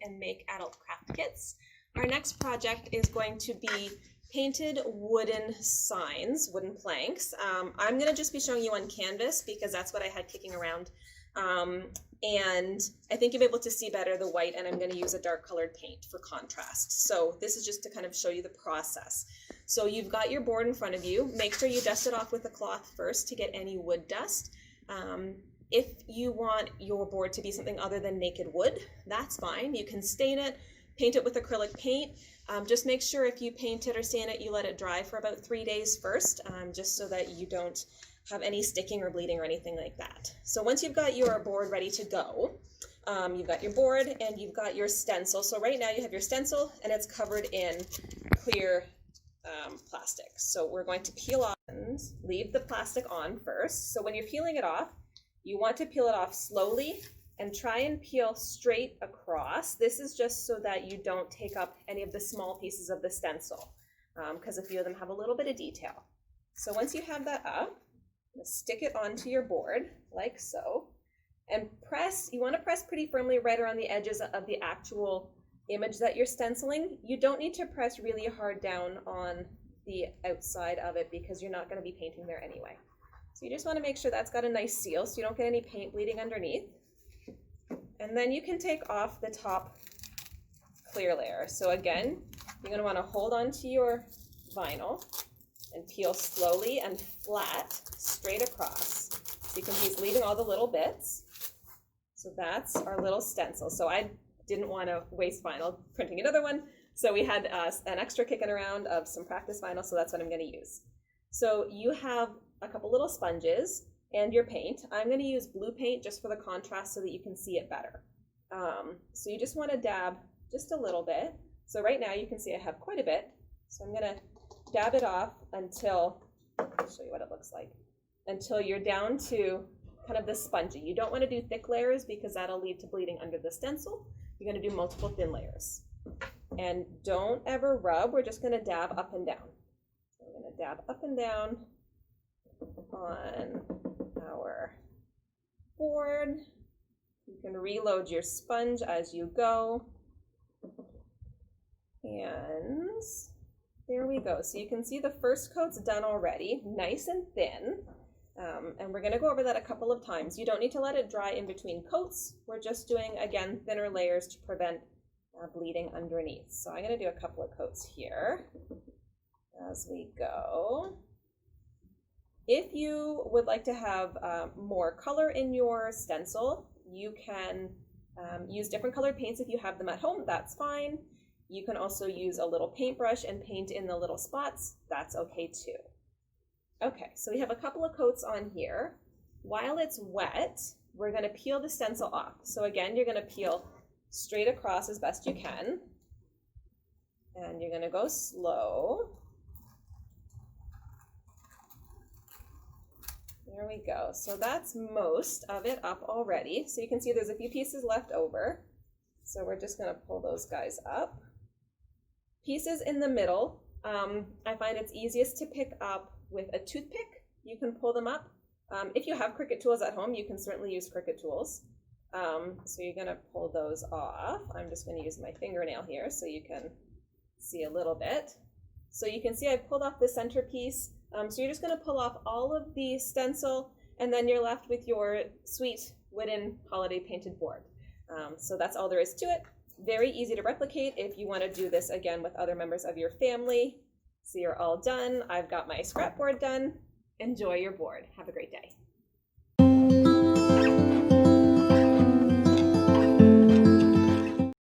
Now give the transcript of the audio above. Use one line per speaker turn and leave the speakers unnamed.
and make adult craft kits. Our next project is going to be painted wooden signs, wooden planks. I'm going to just be showing you on canvas because that's what I had kicking around. And I think you'll be able to see better the white, and I'm going to use a dark colored paint for contrast. So this is just to kind of show you the process. So you've got your board in front of you. Make sure you dust it off with a cloth first to get any wood dust. If you want your board to be something other than naked wood, that's fine. You can stain it, paint it with acrylic paint. Just make sure if you paint it or stain it, you let it dry for about 3 days first, just so that you don't have any sticking or bleeding or anything like that. So once you've got your board ready to go, you've got your board and you've got your stencil. So right now you have your stencil and it's covered in clear plastic. So we're going to peel off and leave the plastic on first. So when you're peeling it off, you want to peel it off slowly and try and peel straight across. This is just so that you don't take up any of the small pieces of the stencil, because a few of them have a little bit of detail. So once you have that up, stick it onto your board like so, and press. You want to press pretty firmly right around the edges of the actual image that you're stenciling. You don't need to press really hard down on the outside of it because you're not going to be painting there anyway. So you just want to make sure that's got a nice seal so you don't get any paint bleeding underneath. And then you can take off the top clear layer. So again, you're going to want to hold on to your vinyl and peel slowly and flat straight across. So you can see it's leaving all the little bits. So that's our little stencil. So I didn't want to waste vinyl printing another one. So we had an extra kicking around of some practice vinyl, so that's what I'm going to use. So you have a couple little sponges and your paint. I'm going to use blue paint just for the contrast so that you can see it better. So you just want to dab just a little bit. So right now you can see I have quite a bit. So I'm going to dab it off until, I'll show you what it looks like, until you're down to kind of the spongy. You don't want to do thick layers because that'll lead to bleeding under the stencil. You're going to do multiple thin layers. And don't ever rub, we're just going to dab up and down. So I'm going to dab up and down on our board. You can reload your sponge as you go. And there we go. So you can see the first coat's done already, nice and thin. And we're going to go over that a couple of times. You don't need to let it dry in between coats. We're just doing, again, thinner layers to prevent bleeding underneath. So I'm going to do a couple of coats here as we go. If you would like to have more color in your stencil, you can use different colored paints if you have them at home. That's fine. You can also use a little paintbrush and paint in the little spots. That's okay too. Okay, so we have a couple of coats on here. While it's wet, we're going to peel the stencil off. So again, you're going to peel straight across as best you can. And you're going to go slow. There we go. So that's most of it up already. So you can see there's a few pieces left over. So we're just going to pull those guys up. Pieces in the middle, I find it's easiest to pick up with a toothpick. You can pull them up. If you have Cricut tools at home, you can certainly use Cricut tools. So you're going to pull those off. I'm just going to use my fingernail here so you can see a little bit. So you can see I've pulled off the center piece. So you're just going to pull off all of the stencil, and then you're left with your sweet wooden holiday painted board. So that's all there is to it. Very easy to replicate if you want to do this again with other members of your family. So you're all done. I've got my scrap board done. Enjoy your board. Have a great day.